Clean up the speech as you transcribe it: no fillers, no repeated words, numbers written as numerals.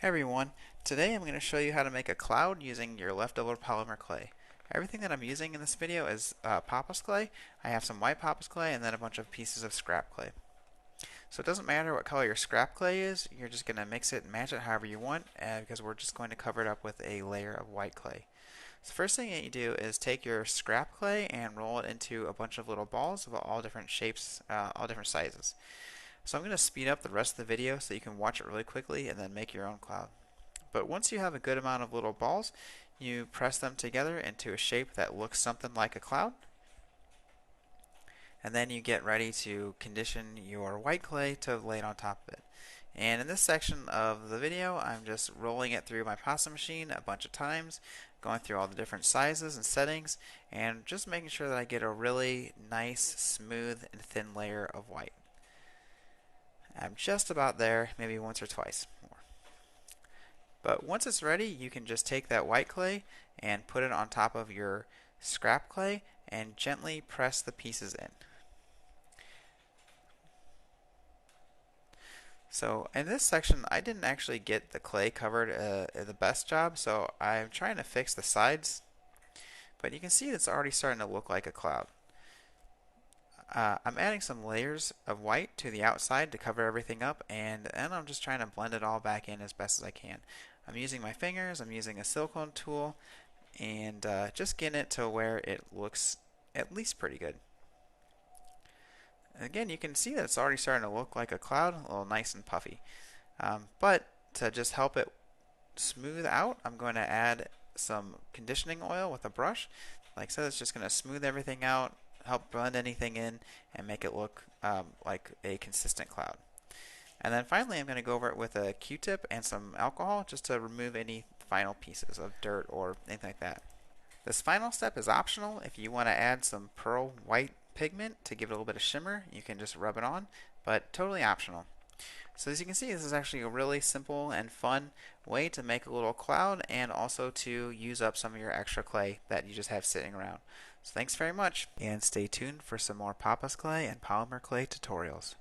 Hey everyone, today I'm going to show you how to make a cloud using your leftover polymer clay. Everything that I'm using in this video is Papa's clay. I have some white Papa's clay and then a bunch of pieces of scrap clay. So it doesn't matter what color your scrap clay is, you're just going to mix it and match it however you want because we're just going to cover it up with a layer of white clay. So the first thing that you do is take your scrap clay and roll it into a bunch of little balls of all different shapes, all different sizes. So I'm going to speed up the rest of the video so you can watch it really quickly and then make your own cloud. But once you have a good amount of little balls, you press them together into a shape that looks something like a cloud. And then you get ready to condition your white clay to lay it on top of it. And in this section of the video, I'm just rolling it through my pasta machine a bunch of times, going through all the different sizes and settings, and just making sure that I get a really nice, smooth, and thin layer of white. I'm just about there, maybe once or twice more. But once it's ready, you can just take that white clay and put it on top of your scrap clay and gently press the pieces in. So in this section, I didn't actually get the clay covered the best job, so I'm trying to fix the sides. But you can see it's already starting to look like a cloud. I'm adding some layers of white to the outside to cover everything up, and then I'm just trying to blend it all back in as best as I can. I'm using my fingers, I'm using a silicone tool, and just getting it to where it looks at least pretty good. And again, you can see that it's already starting to look like a cloud, a little nice and puffy. But to just help it smooth out, I'm going to add some conditioning oil with a brush. Like I said, it's just going to smooth everything out, help blend anything in, and make it look like a consistent cloud. And then finally, I'm going to go over it with a Q-tip and some alcohol just to remove any final pieces of dirt or anything like that. This final step is optional. If you want to add some pearl white pigment to give it a little bit of shimmer, you can just rub it on, but totally optional. So as you can see, this is actually a really simple and fun way to make a little cloud and also to use up some of your extra clay that you just have sitting around. So thanks very much, and stay tuned for some more Papa's clay and polymer clay tutorials.